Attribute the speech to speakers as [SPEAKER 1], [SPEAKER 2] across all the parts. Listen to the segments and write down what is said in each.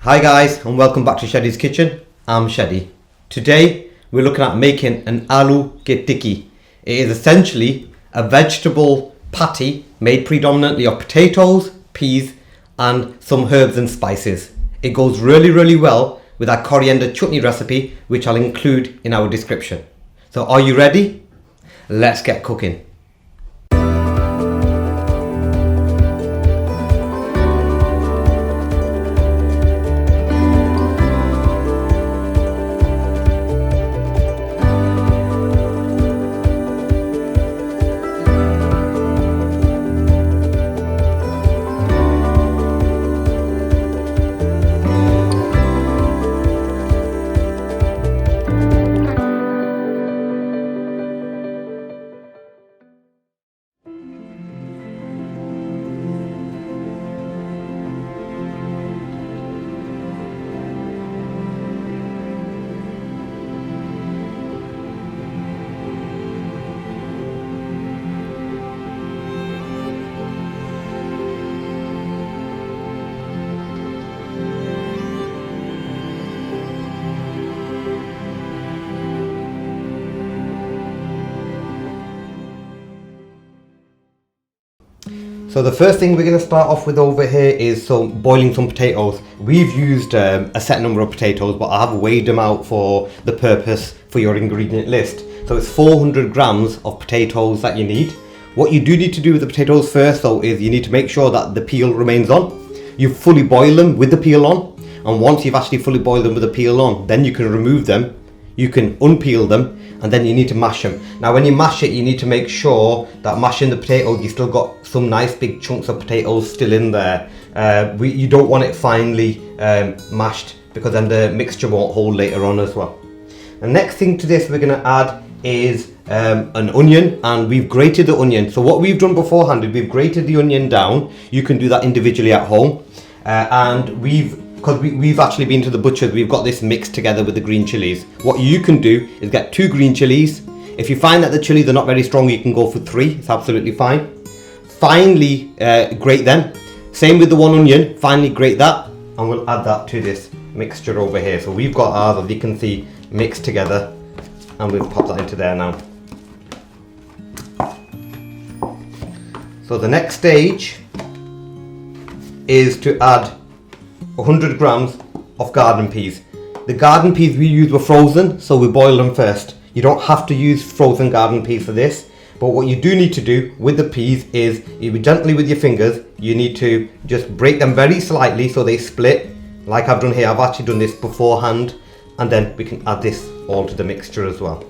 [SPEAKER 1] Hi guys, and welcome back to Shadi's Kitchen. I'm Shadi. Today we're looking at making an aloo ke tikki. It is essentially a vegetable patty made predominantly of potatoes, peas and some herbs and spices. It goes really well with our coriander chutney recipe, which I'll include in our description. So are you ready? Let's get cooking. So the first thing we're going to start off with over here is boiling some potatoes. We've used a set number of potatoes, but I have weighed them out for the purpose for your ingredient list. So it's 400 grams of potatoes that you need. What you do need to do with the potatoes first though is you need to make sure that the peel remains on. You fully boil them with the peel on, and once you've actually fully boiled them with the peel on, then you can remove them, you can unpeel them, and then you need to mash them. Now when you mash it, you need to make sure that mashing the potatoes, you still got some nice big chunks of potatoes still in there. You don't want it finely mashed, because then the mixture won't hold later on as well. The next thing to this we're going to add is an onion, and we've grated the onion. So what we've done beforehand is we've grated the onion down. You can do that individually at home, and because we've actually been to the butcher's, we've got this mixed together with the green chilies. What you can do is get 2 green chilies. If you find that the chilies are not very strong, you can go for 3. It's absolutely fine. Finely grate them. Same with the 1 onion. Finely grate that, and we'll add that to this mixture over here. So we've got ours, as you can see, mixed together, and we'll pop that into there now. So the next stage is to add 100 grams of garden peas. The garden peas we used were frozen, so we boil them first. You don't have to use frozen garden peas for this, but what you do need to do with the peas is you gently with your fingers, you need to just break them very slightly so they split, like I've done here. I've actually done this beforehand, and then we can add this all to the mixture as well.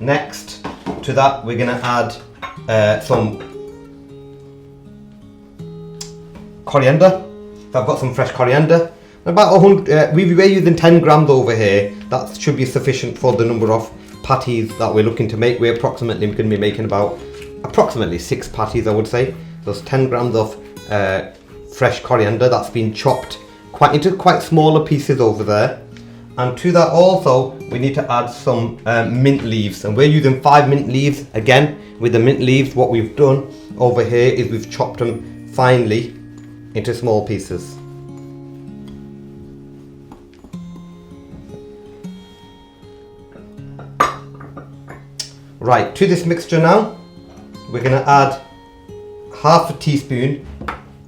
[SPEAKER 1] Next to that, we're going to add some coriander. So I've got some fresh coriander. About 100. We're using 10 grams over here. That should be sufficient for the number of patties that we're looking to make. We're approximately going to be making approximately 6 patties, I would say. So it's 10 grams of fresh coriander that's been chopped into quite smaller pieces over there. And to that also, we need to add some mint leaves, and we're using 5 mint leaves. Again, with the mint leaves, what we've done over here is we've chopped them finely into small pieces. Right, to this mixture now, we're going to add half a teaspoon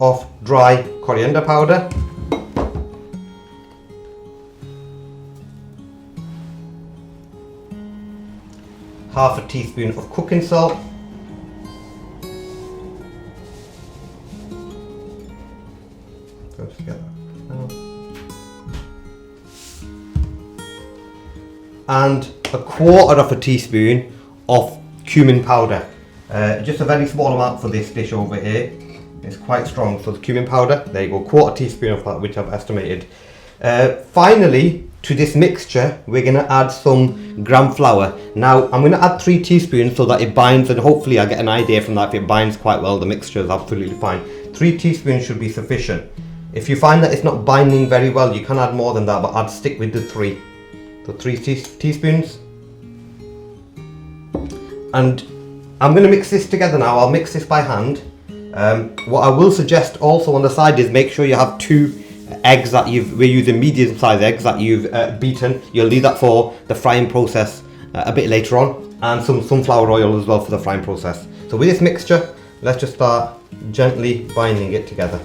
[SPEAKER 1] of dry coriander powder, half a teaspoon of cooking salt, and a quarter of a teaspoon of cumin powder. Just a very small amount for this dish over here. It's quite strong, so the cumin powder, there you go, quarter teaspoon of that, which I've estimated. Finally, to this mixture, we're going to add some gram flour. Now, I'm going to add 3 teaspoons so that it binds, and hopefully I get an idea from that. If it binds quite well, the mixture is absolutely fine. 3 teaspoons should be sufficient. If you find that it's not binding very well, you can add more than that, but I'd stick with the 3. So 3 teaspoons. And I'm going to mix this together now. I'll mix this by hand. What I will suggest also on the side is make sure you have 2 eggs that we're using medium sized eggs that you've beaten. You'll need that for the frying process a bit later on, and some sunflower oil as well for the frying process. So with this mixture, let's just start gently binding it together.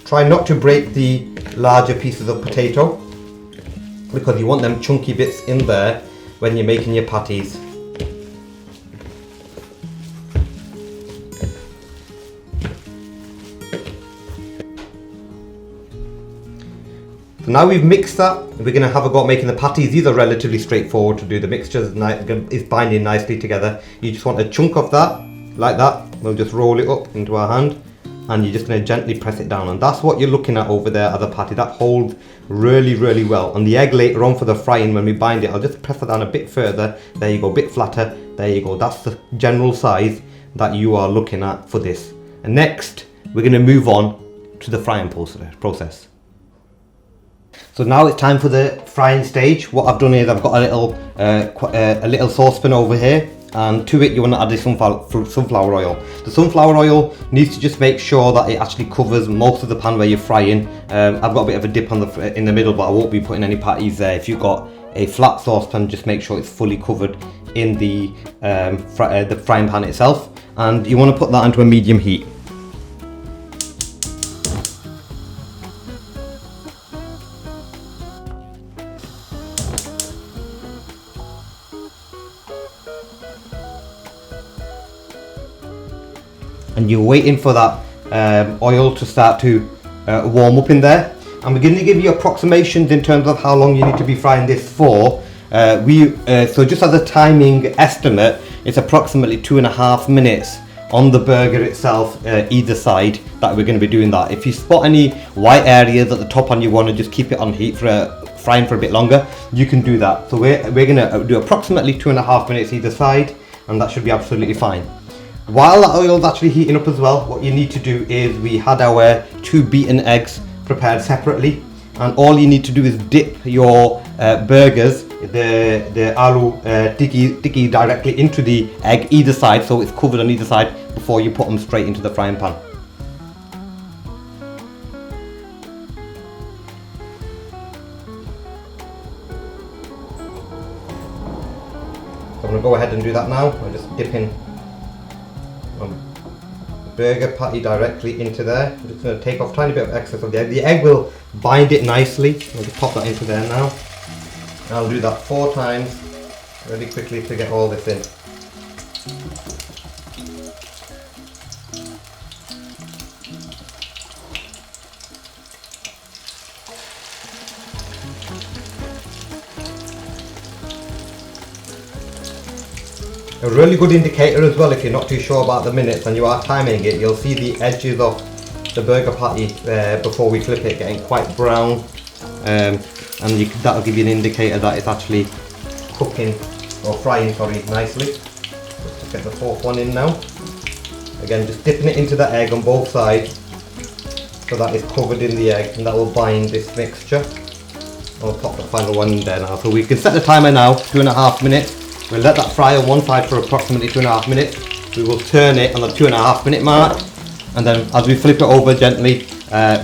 [SPEAKER 1] Try not to break the larger pieces of potato, because you want them chunky bits in there when you're making your patties. So now we've mixed that, we're going to have a go at making the patties. These are relatively straightforward to do. The mixture is binding nicely together. You just want a chunk of that, like that. We'll just roll it up into our hand, and you're just going to gently press it down, and that's what you're looking at over there as a patty. That holds really well. And the egg later on for the frying, when we bind it, I'll just press it down a bit further. There you go, a bit flatter. There you go. That's the general size that you are looking at for this. And next we're going to move on to the frying process. So now it's time for the frying stage. What I've done is I've got a little saucepan over here, and to it you want to add the sunflower oil. The sunflower oil needs to just make sure that it actually covers most of the pan where you're frying. I've got a bit of a dip on in the middle, but I won't be putting any patties there. If you've got a flat saucepan, just make sure it's fully covered in the frying pan itself, and you want to put that into a medium heat. And you're waiting for that oil to start to warm up in there, and we're going to give you approximations in terms of how long you need to be frying this for. So just as a timing estimate, it's approximately 2.5 minutes on the burger itself, either side, that we're going to be doing that. If you spot any white areas at the top and you want to just keep it on heat for frying for a bit longer, you can do that. So we're going to do approximately 2.5 minutes either side, and that should be absolutely fine. While that oil is actually heating up as well, what you need to do is we had our 2 beaten eggs prepared separately, and all you need to do is dip your burgers, the Alloo Tikki directly into the egg either side, so it's covered on either side before you put them straight into the frying pan. So I'm going to go ahead and do that now. I'm just dipping burger patty directly into there. I'm just going to take off a tiny bit of excess of the egg. The egg will bind it nicely. I'll just pop that into there now. And I'll do that 4 times really quickly to get all this in. A really good indicator as well, if you're not too sure about the minutes and you are timing it, you'll see the edges of the burger patty before we flip it getting quite brown, and that'll give you an indicator that it's actually cooking or frying, sorry, nicely. Let's just get the 4th one in now. Again, just dipping it into the egg on both sides so that it's covered in the egg, and that will bind this mixture. I'll pop the final one in there now. So we can set the timer now, 2.5 minutes. We'll let that fry on one side for approximately 2.5 minutes. We will turn it on the 2.5 minute mark, and then as we flip it over gently,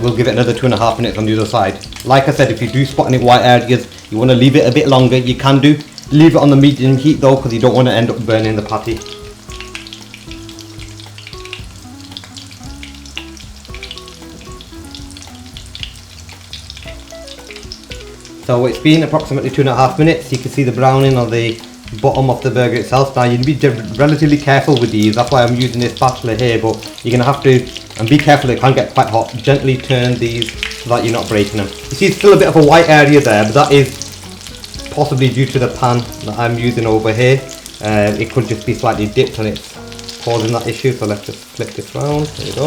[SPEAKER 1] we'll give it another 2.5 minutes on the other side. Like I said, if you do spot any white areas, you want to leave it a bit longer, you can do. Leave it on the medium heat though, because you don't want to end up burning the patty. So it's been approximately 2.5 minutes. You can see the browning on the bottom of the burger itself. Now you need to be relatively careful with these, that's why I'm using this spatula here, but you're going to have to be careful, it can get quite hot. Gently turn these so that you're not breaking them. You see it's still a bit of a white area there, but that is possibly due to the pan that I'm using over here. It could just be slightly dipped and it's causing that issue, so let's just flip this round. There we go.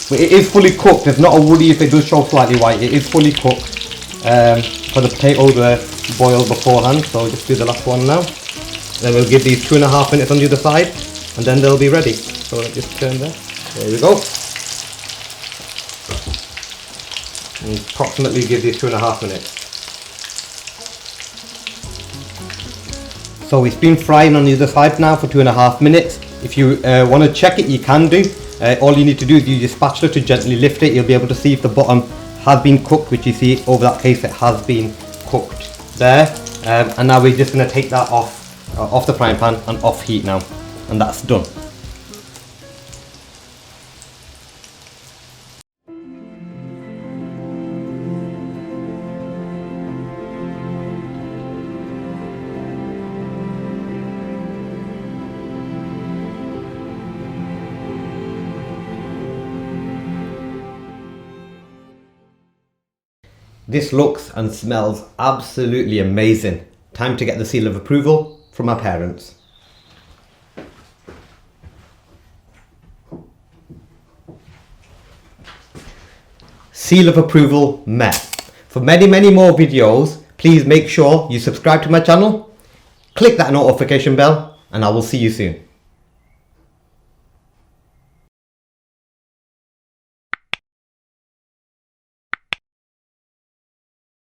[SPEAKER 1] But it is fully cooked, there's not a worry if it does show slightly white, it is fully cooked. For the potatoes were boiled beforehand, so just do the last one now. Then we'll give these 2.5 minutes on the other side, and then they'll be ready. So let's just turn there. There we go. And approximately give these 2.5 minutes. So it's been frying on the other side now for 2.5 minutes. If you want to check it, you can do. All you need to do is use your spatula to gently lift it. You'll be able to see if the bottom has been cooked, which you see over that case it has been cooked there. And now we're just going to take that off the frying pan and off heat now, and that's done. This looks and smells absolutely amazing. Time to get the seal of approval from my parents. Seal of approval met. For many more videos, please make sure you subscribe to my channel, click that notification bell, and I will see you soon.